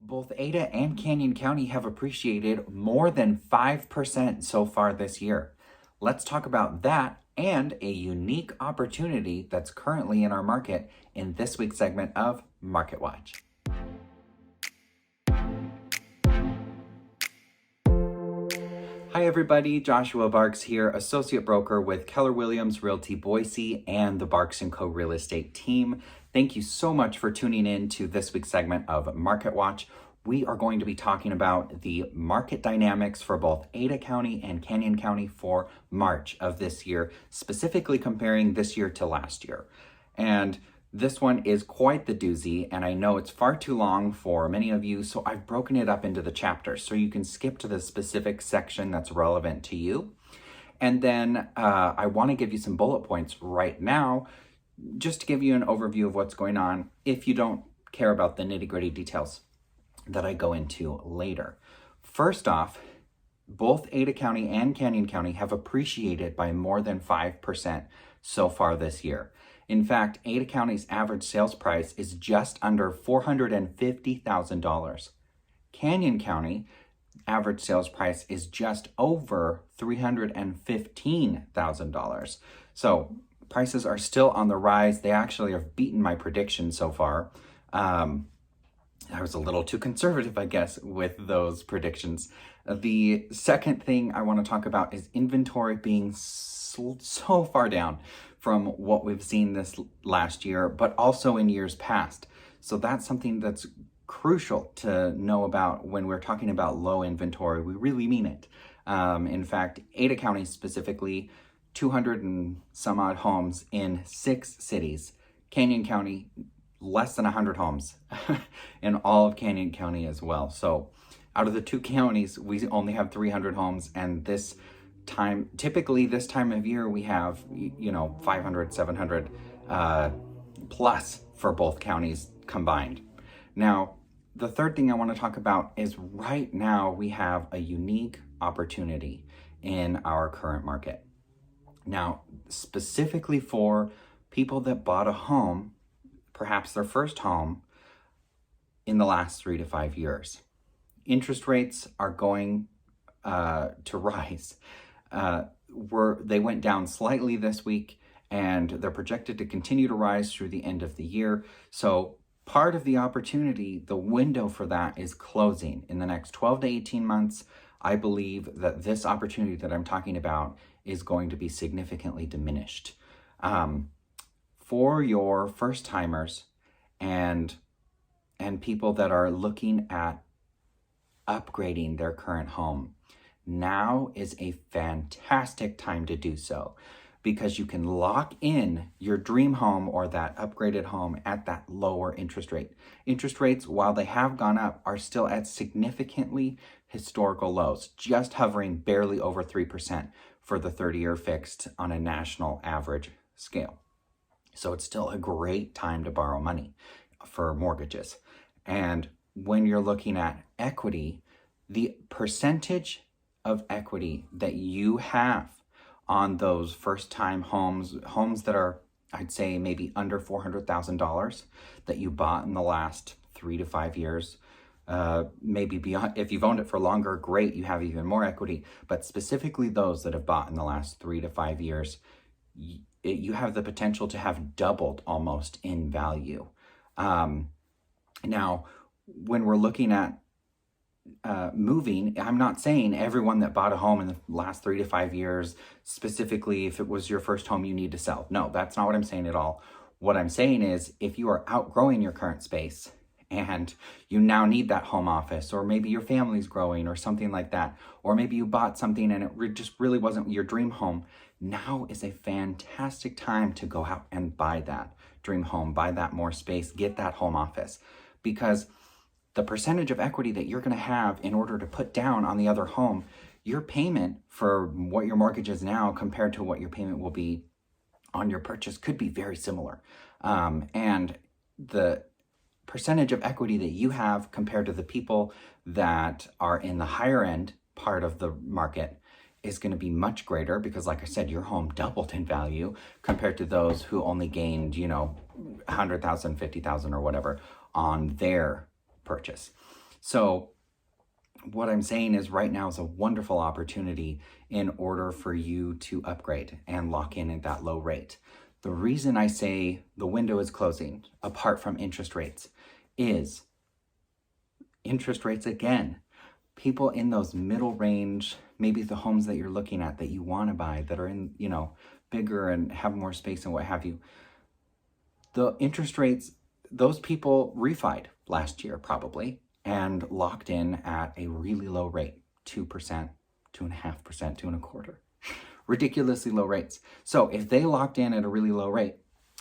Both Ada and Canyon County have appreciated more than 5% so far this year. Let's talk about that and a unique opportunity that's currently in our market in this week's segment of Market Watch. Hi everybody, Joshua Barks here, Associate Broker with Keller Williams Realty Boise and the Barks & Co. Real Estate team. Thank you so much for tuning in to this week's segment of Market Watch. We are going to be talking about the market dynamics for both Ada County and Canyon County for March of this year, specifically comparing this year to last year. And this one is quite the doozy, and I know it's far too long for many of you, so I've broken it up into the chapters so you can skip to the specific section that's relevant to you. And then I want to give you some bullet points right now, just to give you an overview of what's going on if you don't care about the nitty-gritty details that I go into later. First off, both Ada County and Canyon County have appreciated by more than 5% so far this year. In fact, Ada County's average sales price is just under $450,000. Canyon County average sales price is just over $315,000. So prices are still on the rise. They actually have beaten my prediction so far. I was a little too conservative, I guess, with those predictions. The second thing I want to talk about is inventory being so far down from what we've seen this last year, but also in years past. So that's something that's crucial to know about when we're talking about low inventory. We really mean it. In fact, Ada County specifically, 200 and some odd homes in 6 cities. Canyon County, less than 100 homes in all of Canyon County as well. So out of the 2 counties, we only have 300 homes, and typically this time of year, we have, 500, 700 plus for both counties combined. Now, the third thing I want to talk about is right now we have a unique opportunity in our current market. Now, specifically for people that bought a home, perhaps their first home, in the last 3 to 5 years. Interest rates are going to rise. They went down slightly this week, and they're projected to continue to rise through the end of the year. So part of the opportunity, the window for that is closing. In the next 12 to 18 months, I believe that this opportunity that I'm talking about is going to be significantly diminished. For your first timers and people that are looking at upgrading their current home, now is a fantastic time to do so, because you can lock in your dream home or that upgraded home at that lower interest rate. Interest rates, while they have gone up, are still at significantly historical lows, just hovering barely over 3% for the 30-year fixed on a national average scale. So it's still a great time to borrow money for mortgages. And when you're looking at equity, the percentage of equity that you have on those first-time homes that are, I'd say, maybe under $400,000 that you bought in the last 3 to 5 years, maybe beyond. If you've owned it for longer, great, you have even more equity. But specifically those that have bought in the last 3 to 5 years, you have the potential to have doubled almost in value. Now, when we're looking at moving, I'm not saying everyone that bought a home in the last 3 to 5 years, specifically if it was your first home, you need to sell. No, that's not what I'm saying at all. What I'm saying is if you are outgrowing your current space and you now need that home office, or maybe your family's growing or something like that, or maybe you bought something and it just really wasn't your dream home, now is a fantastic time to go out and buy that dream home, buy that more space, get that home office, because the percentage of equity that you're going to have in order to put down on the other home, your payment for what your mortgage is now compared to what your payment will be on your purchase could be very similar. And the percentage of equity that you have compared to the people that are in the higher end part of the market is going to be much greater, because like I said, your home doubled in value compared to those who only gained, 100,000, 50,000 or whatever on their purchase. So what I'm saying is right now is a wonderful opportunity in order for you to upgrade and lock in at that low rate. The reason I say the window is closing, apart from interest rates, is interest rates again. People in those middle range, maybe the homes that you're looking at that you want to buy that are in, bigger and have more space and what have you. The interest rates, those people refied last year probably and locked in at a really low rate, 2%, 2.5%, 2.25%. Ridiculously low rates. So if they locked in at a really low rate,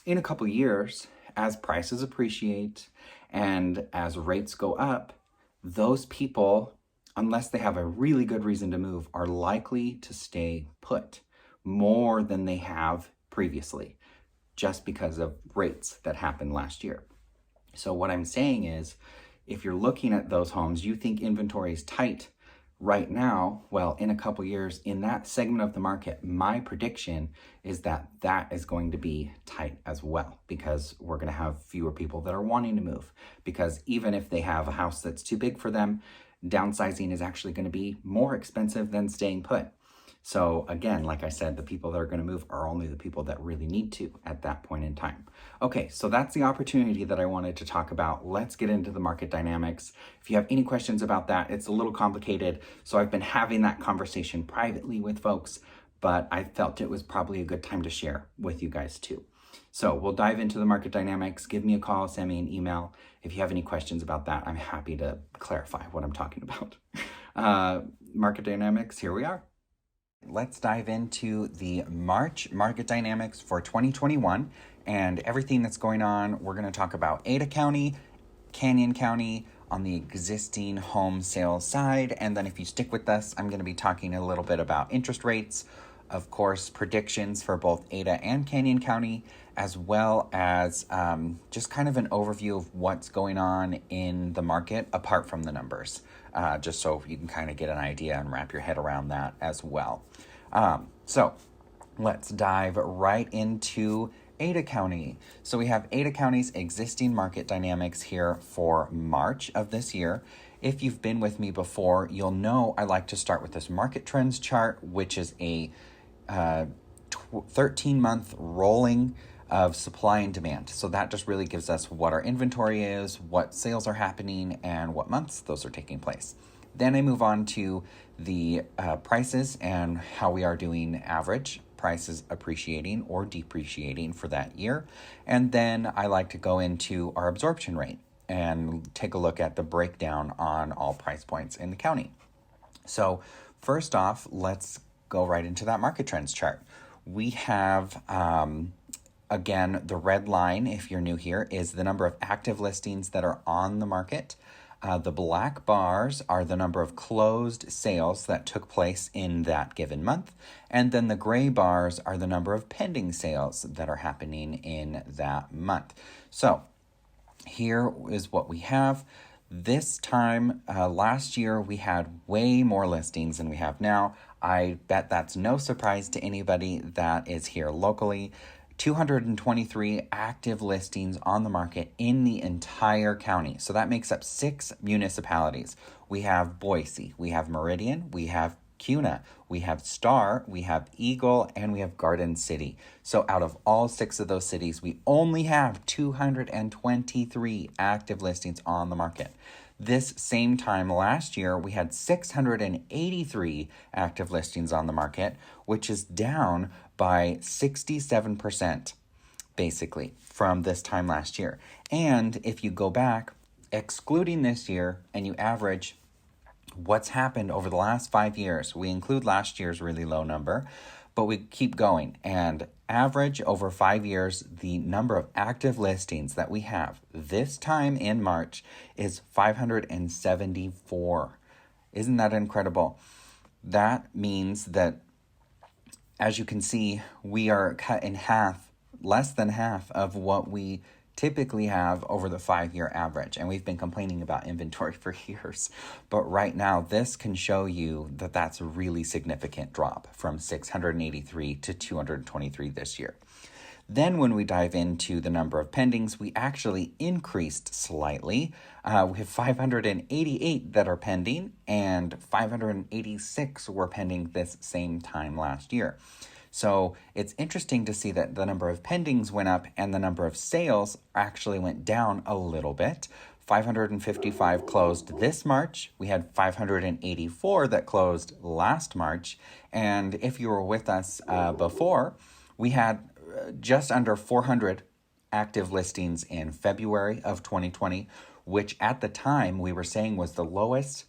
in a couple years, as prices appreciate and as rates go up, those people, unless they have a really good reason to move, are likely to stay put more than they have previously, just because of rates that happened last year. So what I'm saying is, if you're looking at those homes, you think inventory is tight right now, well, in a couple years, in that segment of the market, my prediction is that that is going to be tight as well, because we're going to have fewer people that are wanting to move. Because even if they have a house that's too big for them, downsizing is actually going to be more expensive than staying put. So again, like I said, the people that are going to move are only the people that really need to at that point in time. Okay, so that's the opportunity that I wanted to talk about. Let's get into the market dynamics. If you have any questions about that, it's a little complicated. So I've been having that conversation privately with folks, but I felt it was probably a good time to share with you guys too. So we'll dive into the market dynamics. Give me a call, send me an email. If you have any questions about that, I'm happy to clarify what I'm talking about. Market dynamics, here we are. Let's dive into the March market dynamics for 2021 and everything that's going on. We're going to talk about Ada County, Canyon County on the existing home sales side. And then if you stick with us, I'm going to be talking a little bit about interest rates, of course, predictions for both Ada and Canyon County, as well as just kind of an overview of what's going on in the market apart from the numbers, just so you can kind of get an idea and wrap your head around that as well. So let's dive right into Ada County. So we have Ada County's existing market dynamics here for March of this year. If you've been with me before, you'll know I like to start with this market trends chart, which is a 13-month rolling of supply and demand. So that just really gives us what our inventory is, what sales are happening, and what months those are taking place. Then I move on to the prices and how we are doing average prices appreciating or depreciating for that year. And then I like to go into our absorption rate and take a look at the breakdown on all price points in the county. So first off, let's go right into that market trends chart. We have, again, the red line, if you're new here, is the number of active listings that are on the market. The black bars are the number of closed sales that took place in that given month. And then the gray bars are the number of pending sales that are happening in that month. So here is what we have. This time last year, we had way more listings than we have now. I bet that's no surprise to anybody that is here locally. 223 active listings on the market in the entire county. So that makes up 6 municipalities. We have Boise, we have Meridian, we have Kuna, we have Star, we have Eagle, and we have Garden City. So out of all 6 of those cities, we only have 223 active listings on the market. This same time last year, we had 683 active listings on the market, which is down by 67%, basically, from this time last year. And if you go back, excluding this year, and you average what's happened over the last 5 years, we include last year's really low number, but we keep going. And average over 5 years, the number of active listings that we have this time in March is 574. Isn't that incredible? That means that, as you can see, we are cut in half, less than half of what we typically have over the 5-year average. And we've been complaining about inventory for years. But right now, this can show you that that's a really significant drop from 683 to 223 this year. Then when we dive into the number of pendings, we actually increased slightly. We have 588 that are pending, and 586 were pending this same time last year. So it's interesting to see that the number of pendings went up and the number of sales actually went down a little bit. 555 closed this March. We had 584 that closed last March. And if you were with us before, we had just under 400 active listings in February of 2020, which at the time we were saying was the lowest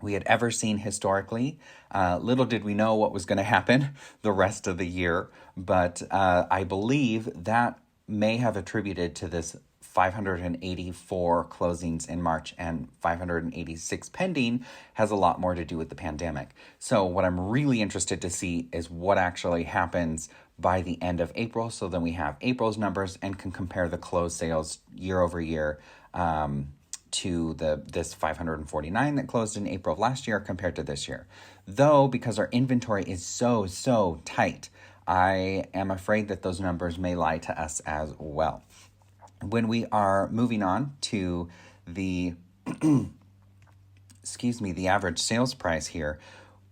we had ever seen historically. Little did we know what was going to happen the rest of the year, but I believe that may have attributed to this 584 closings in March and 586 pending has a lot more to do with the pandemic. So what I'm really interested to see is what actually happens by the end of April. So then we have April's numbers and can compare the closed sales year over year to this 549 that closed in April of last year compared to this year. Though, because our inventory is so tight, I am afraid that those numbers may lie to us as well. When we are moving on to the the average sales price here,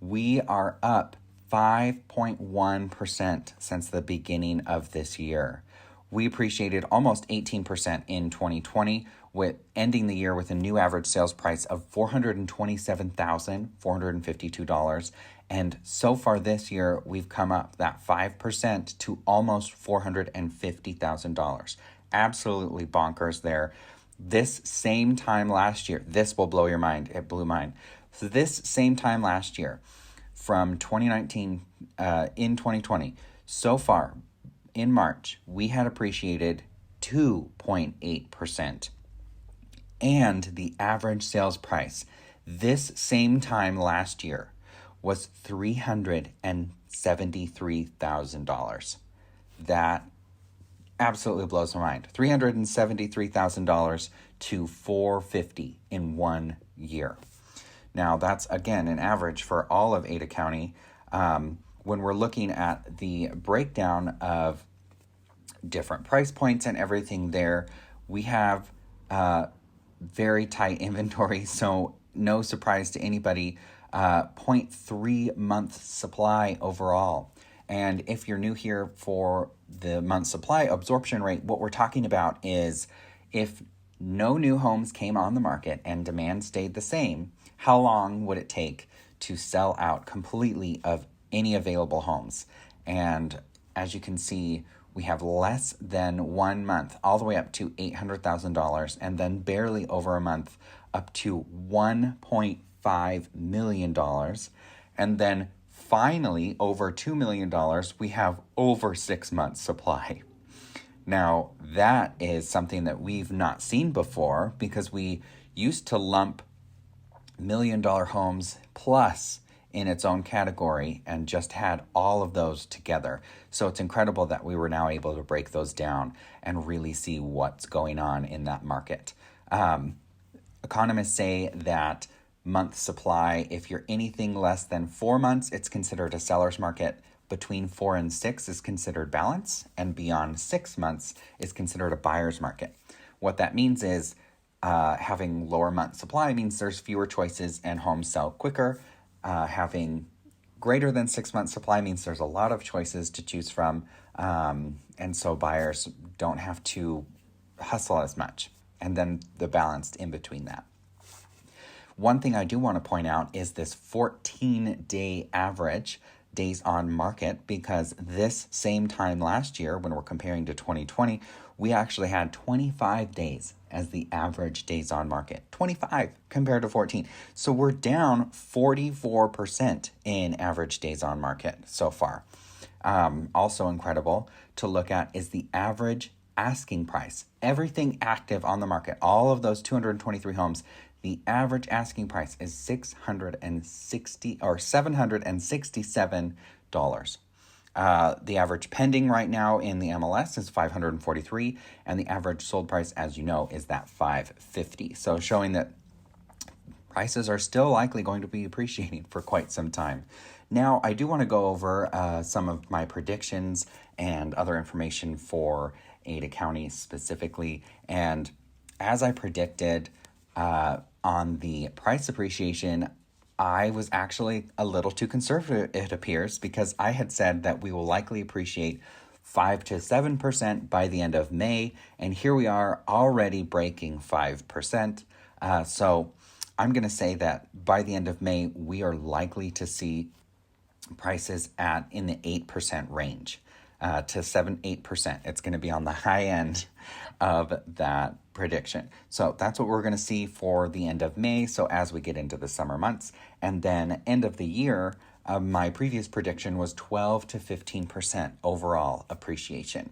we are up 5.1% since the beginning of this year. We appreciated almost 18% in 2020, with ending the year with a new average sales price of $427,452. And so far this year, we've come up that 5% to almost $450,000. Absolutely bonkers there. This same time last year, this will blow your mind. It blew mine. So this same time last year, from 2019 in 2020, so far in March, we had appreciated 2.8%. And the average sales price this same time last year was $373,000. That absolutely blows my mind. $373,000 to $450,000 in 1 year. Now, that's, again, an average for all of Ada County. When we're looking at the breakdown of different price points and everything there, we have very tight inventory, so no surprise to anybody, 0.3 month supply overall. And if you're new here for the month supply absorption rate, what we're talking about is if no new homes came on the market and demand stayed the same, how long would it take to sell out completely of any available homes? And as you can see, we have less than 1 month, all the way up to $800,000, and then barely over a month up to $1.5 million. And then finally, over $2 million, we have over 6 months supply. Now, that is something that we've not seen before because we used to lump $1 million homes plus in its own category and just had all of those together. So it's incredible that we were now able to break those down and really see what's going on in that market. Economists say that month supply, if you're anything less than 4 months, it's considered a seller's market. Between 4 and 6 is considered balance, and beyond 6 months is considered a buyer's market. What that means is having lower month supply means there's fewer choices and homes sell quicker. Having greater than 6 months supply means there's a lot of choices to choose from, and so buyers don't have to hustle as much. And then the balance in between that. One thing I do want to point out is this 14-day average days on market, because this same time last year, when we're comparing to 2020, we actually had 25 days as the average days on market. 25 compared to 14. So we're down 44% in average days on market so far. Also incredible to look at is the average asking price. Everything active on the market, all of those 223 homes, the average asking price is $767. The average pending right now in the MLS is 543, and the average sold price, as you know, is that 550. So showing that prices are still likely going to be appreciating for quite some time. Now, I do want to go over some of my predictions and other information for Ada County specifically. And as I predicted on the price appreciation, I was actually a little too conservative, it appears, because I had said that we will likely appreciate 5 to 7% by the end of May, and here we are already breaking 5%. So I'm going to say that by the end of May, we are likely to see prices in the 8% range to 8%. It's going to be on the high end of that prediction. So that's what we're going to see for the end of May. So as we get into the summer months, and then end of the year, my previous prediction was 12 to 15% overall appreciation.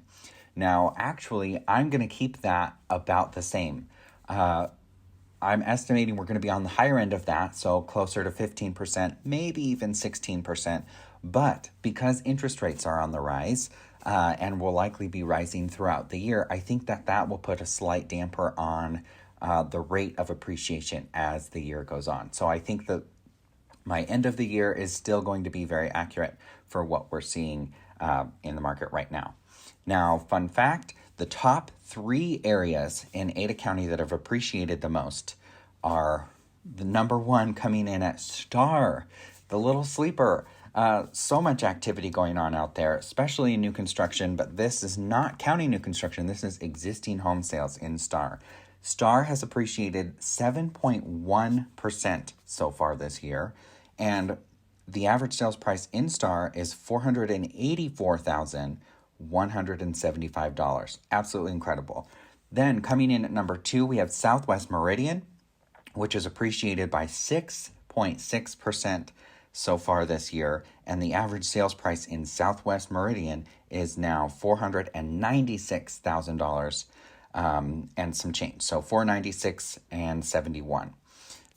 Now, actually, I'm going to keep that about the same. I'm estimating we're going to be on the higher end of that, so closer to 15%, maybe even 16%. But because interest rates are on the rise and will likely be rising throughout the year, I think that will put a slight damper on the rate of appreciation as the year goes on. So I think that my end of the year is still going to be very accurate for what we're seeing in the market right now. Now, fun fact, the top 3 areas in Ada County that have appreciated the most are the number 1 coming in at Star, the little sleeper. So much activity going on out there, especially in new construction, but this is not counting new construction. This is existing home sales in Star. Star has appreciated 7.1% so far this year, and the average sales price in Star is $484,175. Absolutely incredible. Then coming in at number 2, we have Southwest Meridian, which is appreciated by 6.6% so far this year, and the average sales price in Southwest Meridian is now $496,000 and some change. So $496 and $71.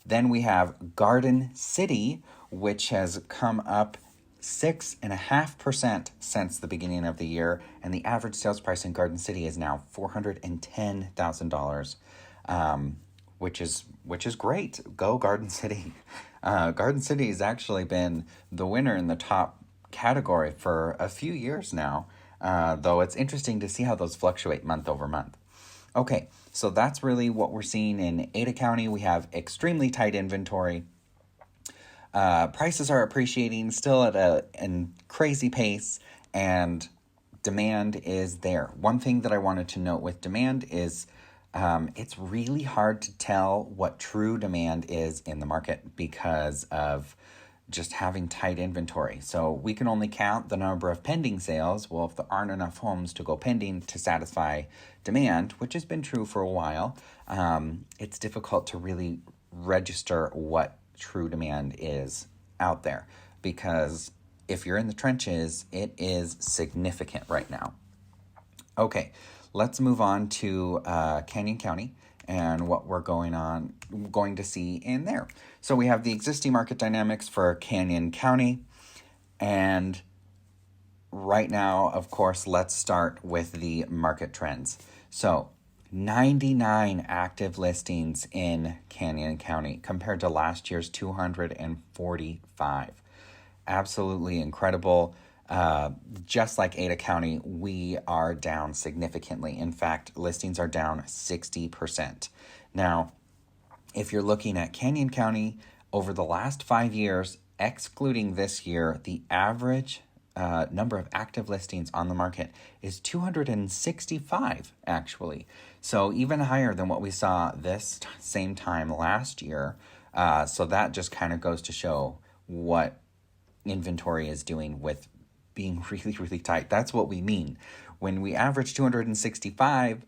Then we have Garden City, which has come up 6.5% since the beginning of the year, and the average sales price in Garden City is now $410,000, which is great. Go Garden City. Garden City has actually been the winner in the top category for a few years now, though it's interesting to see how those fluctuate month over month. Okay, so that's really what we're seeing in Ada County. We have extremely tight inventory. Prices are appreciating still at a crazy pace, and demand is there. One thing that I wanted to note with demand is it's really hard to tell what true demand is in the market because of just having tight inventory. So we can only count the number of pending sales. Well, if there aren't enough homes to go pending to satisfy demand, which has been true for a while, it's difficult to really register what true demand is out there, because if you're in the trenches, it is significant right now. Okay, let's move on to Canyon County and what we're going to see in there. So we have the existing market dynamics for Canyon County, and right now, of course, let's start with the market trends. So 99 active listings in Canyon County compared to last year's 245. Absolutely incredible. Just like Ada County, we are down significantly. In fact, listings are down 60%. Now, if you're looking at Canyon County over the last 5 years, excluding this year, the average number of active listings on the market is 265, actually. So even higher than what we saw this same time last year. So that just kind of goes to show what inventory is doing with being really, really tight. That's what we mean. When we average 265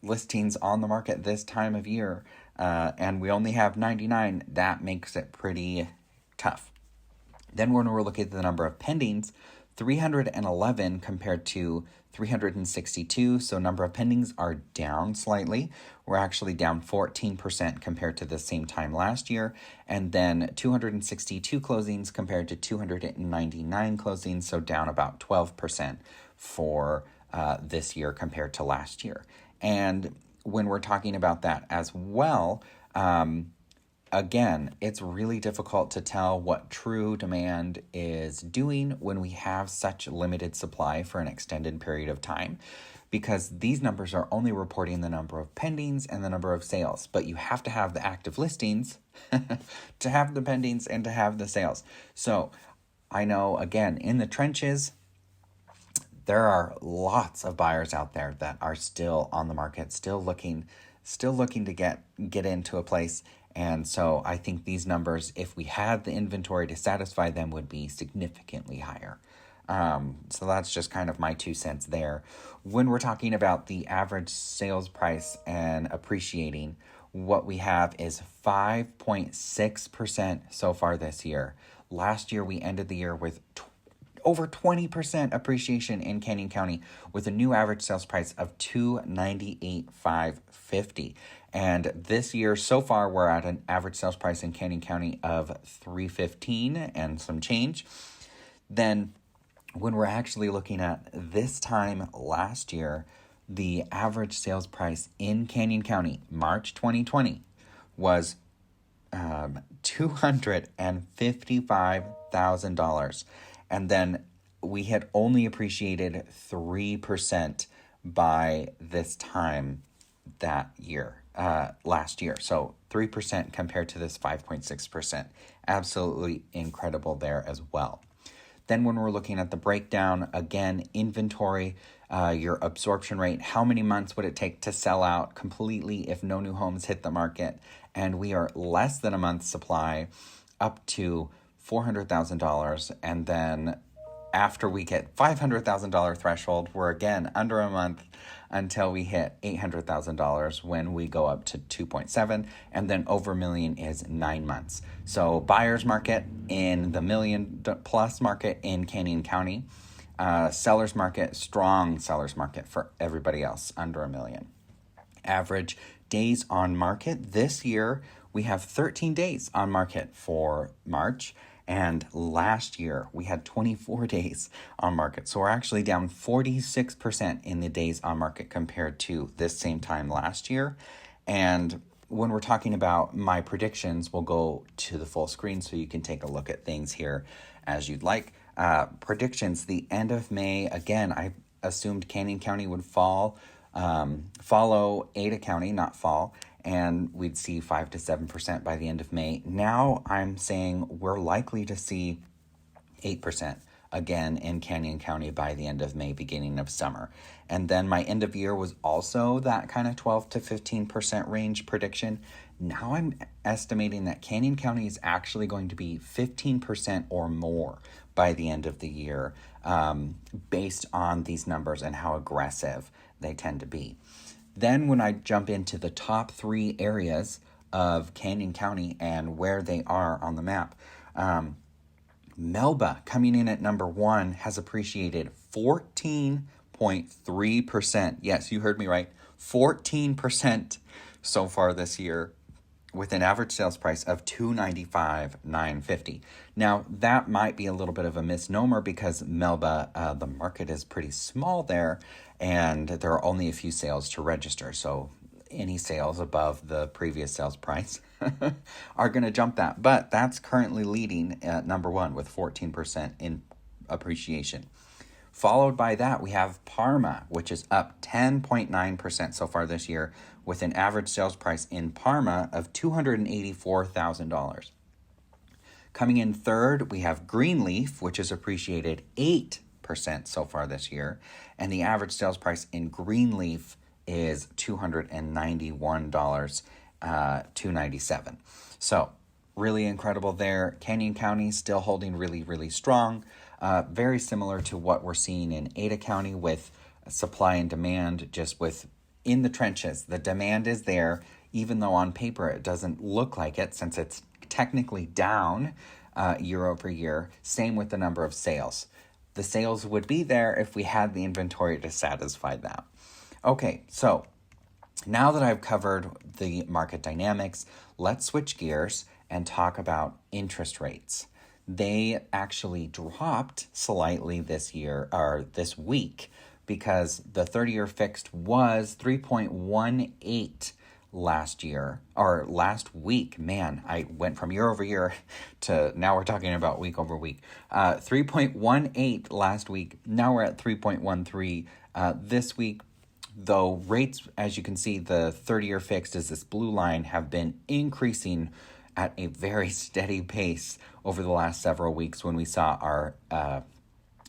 listings on the market this time of year, and we only have 99, that makes it pretty tough. Then when we're looking at the number of pendings, 311 compared to 362, so number of pendings are down slightly. We're actually down 14% compared to the same time last year, and then 262 closings compared to 299 closings, so down about 12% for this year compared to last year. And when we're talking about that as well, again, it's really difficult to tell what true demand is doing when we have such limited supply for an extended period of time, because these numbers are only reporting the number of pendings and the number of sales, but you have to have the active listings to have the pendings and to have the sales. So I know, again, in the trenches, there are lots of buyers out there that are still on the market, still looking to get into a place. And so I think these numbers, if we had the inventory to satisfy them, would be significantly higher. So that's just kind of my 2 cents there. When we're talking about the average sales price and appreciating, what we have is 5.6% so far this year. Last year, we ended the year with over 20% appreciation in Canyon County, with a new average sales price of $298,550. And this year so far, we're at an average sales price in Canyon County of $315 and some change. Then when we're actually looking at this time last year, the average sales price in Canyon County, March 2020, was $255,000. And then we had only appreciated 3% by this time that year, last year. So 3% compared to this 5.6%. Absolutely incredible there as well. Then when we're looking at the breakdown, again, inventory, your absorption rate, how many months would it take to sell out completely if no new homes hit the market? And we are less than a month's supply up to $400,000. And then after we get $500,000 threshold, we're again under a month until we hit $800,000, when we go up to 2.7, and then over $1 million is 9 months. So buyer's market in the $1 million plus market in Canyon County, seller's market, strong seller's market for everybody else under $1 million. Average days on market this year, we have 13 days on market for March. And last year, we had 24 days on market. So we're actually down 46% in the days on market compared to this same time last year. And when we're talking about my predictions, we'll go to the full screen so you can take a look at things here as you'd like. Predictions, the end of May, again, I assumed Canyon County would follow Ada County, not fall, and we'd see 5 to 7% by the end of May. Now I'm saying we're likely to see 8% again in Canyon County by the end of May, beginning of summer. And then my end of year was also that kind of 12 to 15% range prediction. Now I'm estimating that Canyon County is actually going to be 15% or more by the end of the year, based on these numbers and how aggressive they tend to be. Then when I jump into the top 3 areas of Canyon County and where they are on the map, Melba, coming in at number 1, has appreciated 14.3%. Yes, you heard me right. 14% so far this year, with an average sales price of $295,950. Now, that might be a little bit of a misnomer because Melba, the market is pretty small there, and there are only a few sales to register. So any sales above the previous sales price are going to jump that. But that's currently leading at number 1 with 14% in appreciation. Followed by that, we have Parma, which is up 10.9% so far this year, with an average sales price in Parma of $284,000. Coming in third, we have Greenleaf, which has appreciated 8% so far this year, and the average sales price in Greenleaf is $291, $297. So really incredible there. Canyon County still holding really, really strong. Very similar to what we're seeing in Ada County with supply and demand, just with in the trenches. The demand is there, even though on paper it doesn't look like it, since it's technically down year over year. Same with the number of sales. The sales would be there if we had the inventory to satisfy that. Okay, so now that I've covered the market dynamics, let's switch gears and talk about interest rates. They actually dropped slightly this week, because the 30-year fixed was 3.18 last year, or last week. Man, I went from year over year to now we're talking about week over week. 3.18 last week. Now we're at 3.13 this week. Though rates, as you can see, the 30-year fixed is this blue line, have been increasing at a very steady pace over the last several weeks when we saw our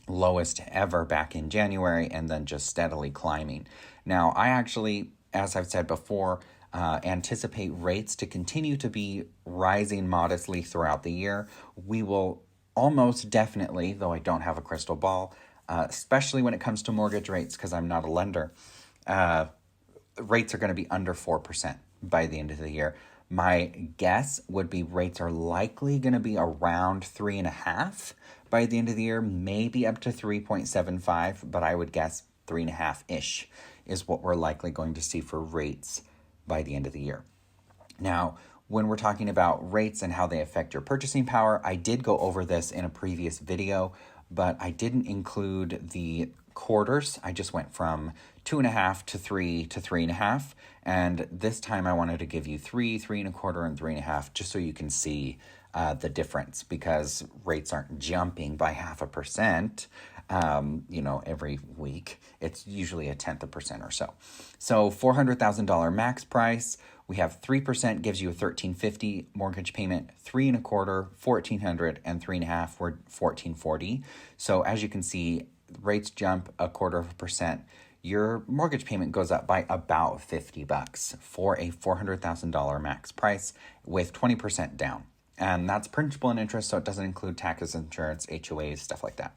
lowest ever back in January and then just steadily climbing. Now, I actually, as I've said before, anticipate rates to continue to be rising modestly throughout the year. We will almost definitely, though I don't have a crystal ball, especially when it comes to mortgage rates because I'm not a lender, rates are going to be under 4% by the end of the year. My guess would be rates are likely going to be around 3.5 by the end of the year, maybe up to 3.75, but I would guess 3.5-ish is what we're likely going to see for rates by the end of the year. Now, when we're talking about rates and how they affect your purchasing power, I did go over this in a previous video, but I didn't include the quarters. I just went from 2.5 to 3 to 3.5. And this time I wanted to give you 3, 3.25, and 3.5, just so you can see the difference, because rates aren't jumping by 0.5%, every week. It's usually 0.1% or so. So $400,000 max price. We have 3% gives you a $1,350 mortgage payment, 3.25, $1,400, and 3.5 were $1,440. So as you can see, rates jump 0.25%. Your mortgage payment goes up by about $50 for a $400,000 max price with 20% down. And that's principal and interest, so it doesn't include taxes, insurance, HOAs, stuff like that.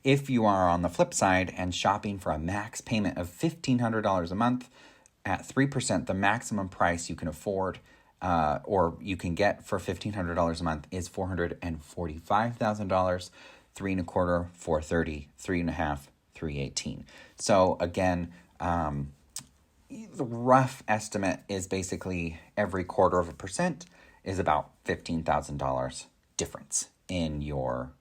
If you are on the flip side and shopping for a max payment of $1,500 a month, at 3%, the maximum price you can afford or you can get for $1,500 a month is $445,000, 3.25, $430, 3.5, $318. So again, the rough estimate is basically every 0.25% is about $15,000 difference in your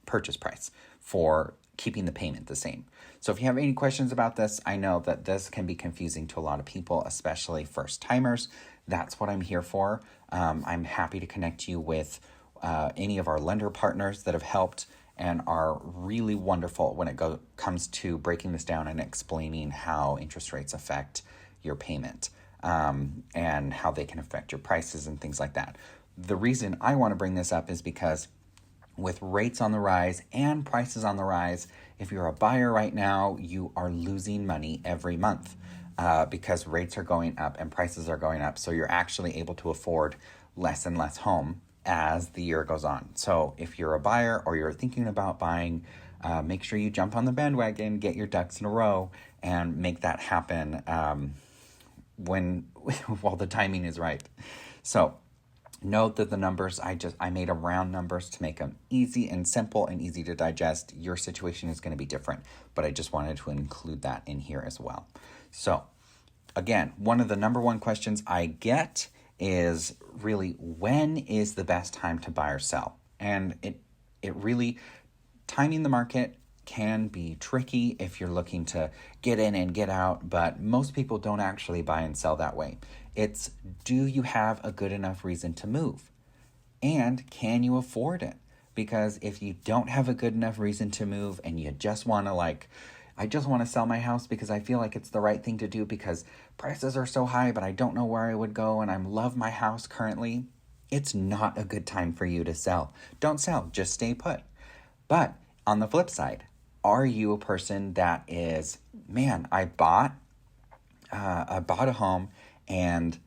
purchase price for keeping the payment the same. So if you have any questions about this, I know that this can be confusing to a lot of people, especially first timers. That's what I'm here for. I'm happy to connect you with any of our lender partners that have helped and are really wonderful when it comes to breaking this down and explaining how interest rates affect your payment and how they can affect your prices and things like that. The reason I want to bring this up is because with rates on the rise and prices on the rise, if you're a buyer right now, you are losing money every month because rates are going up and prices are going up. So you're actually able to afford less and less home as the year goes on. So if you're a buyer or you're thinking about buying, make sure you jump on the bandwagon, get your ducks in a row, and make that happen while the timing is right. So note that the numbers, I made them round numbers to make them easy and simple and easy to digest. Your situation is going to be different, but I just wanted to include that in here as well. So again, one of the number one questions I get is really, when is the best time to buy or sell? And it really, timing the market can be tricky if you're looking to get in and get out, but most people don't actually buy and sell that way. It's, do you have a good enough reason to move? And can you afford it? Because if you don't have a good enough reason to move and you just want to I just want to sell my house because I feel like it's the right thing to do because prices are so high, but I don't know where I would go and I love my house currently, it's not a good time for you to sell. Don't sell, just stay put. But on the flip side, are you a person that is, man, I bought a home and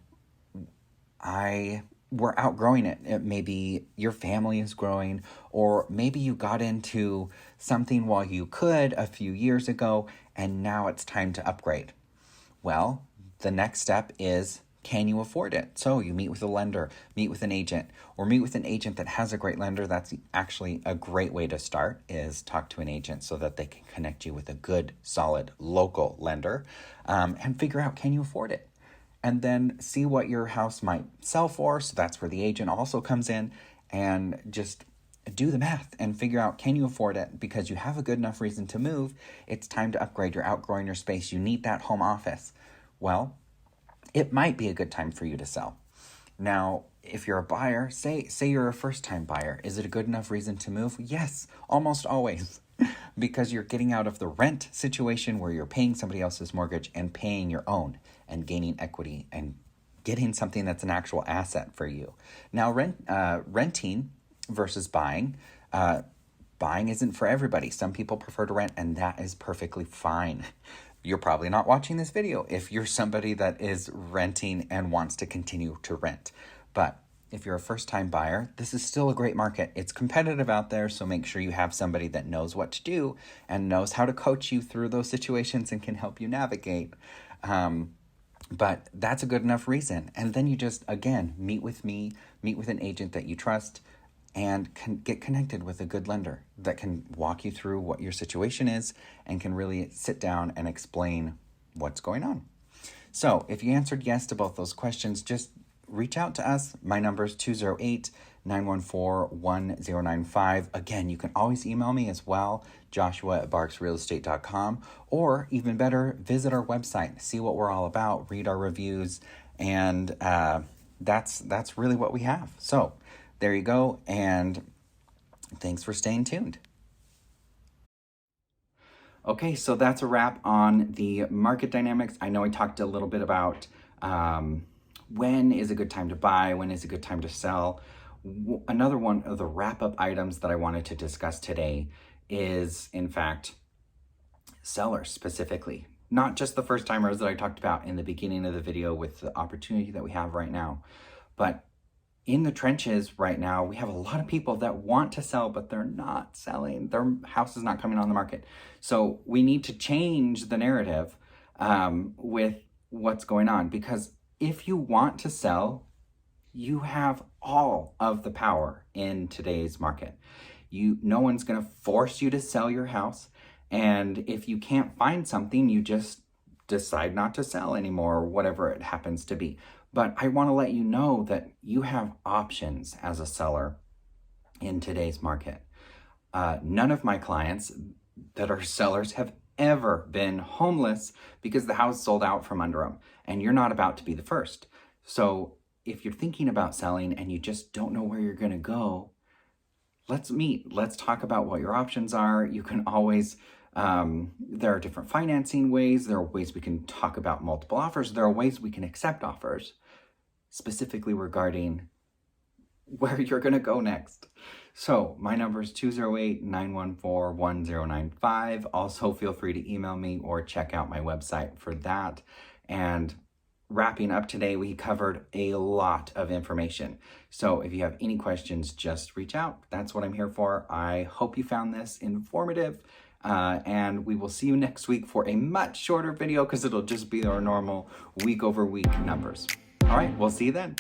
we're outgrowing it. Maybe your family is growing, or maybe you got into something while you could a few years ago, and now it's time to upgrade. Well, the next step is, can you afford it? So you meet with a lender, meet with an agent, or meet with an agent that has a great lender. That's actually a great way to start, is talk to an agent so that they can connect you with a good, solid, local lender and figure out, can you afford it? And then see what your house might sell for. So that's where the agent also comes in, and just do the math and figure out, can you afford it? Because you have a good enough reason to move. It's time to upgrade. You're outgrowing your space. You need that home office. Well, it might be a good time for you to sell. Now, if you're a buyer, say you're a first-time buyer, is it a good enough reason to move? Yes, almost always. Because you're getting out of the rent situation where you're paying somebody else's mortgage and paying your own and gaining equity and getting something that's an actual asset for you. Now, renting versus buying, buying isn't for everybody. Some people prefer to rent, and that is perfectly fine. You're probably not watching this video if you're somebody that is renting and wants to continue to rent. But if you're a first-time buyer, this is still a great market. It's competitive out there, so make sure you have somebody that knows what to do and knows how to coach you through those situations and can help you navigate. But that's a good enough reason. And then you just, again, meet with me, meet with an agent that you trust, and can get connected with a good lender that can walk you through what your situation is and can really sit down and explain what's going on. So if you answered yes to both those questions, just reach out to us. My number is 208-914-1095. Again, you can always email me as well, joshua@barksrealestate.com, or even better, visit our website, see what we're all about, read our reviews, and that's really what we have. So there you go, and thanks for staying tuned. Okay, so that's a wrap on the market dynamics. I know I talked a little bit about when is a good time to buy, when is a good time to sell. Another one of the wrap-up items that I wanted to discuss today is, in fact, sellers specifically. Not just the first-timers that I talked about in the beginning of the video with the opportunity that we have right now, but in the trenches right now, we have a lot of people that want to sell, but they're not selling. Their house is not coming on the market. So we need to change the narrative with what's going on, because if you want to sell, you have all of the power in today's market. No one's going to force you to sell your house. And if you can't find something, you just decide not to sell anymore, or whatever it happens to be. But I want to let you know that you have options as a seller in today's market. None of my clients that are sellers have ever been homeless because the house sold out from under them, and you're not about to be the first. So if you're thinking about selling and you just don't know where you're going to go, let's meet. Let's talk about what your options are. You can always, there are different financing ways. There are ways we can talk about multiple offers. There are ways we can accept offers, specifically regarding where you're going to go next. So my number is 208-914-1095. Also, feel free to email me or check out my website for that. And wrapping up today, we covered a lot of information. So if you have any questions, just reach out. That's what I'm here for. I hope you found this informative. And we will see you next week for a much shorter video, because it'll just be our normal week over week numbers. All right, we'll see you then.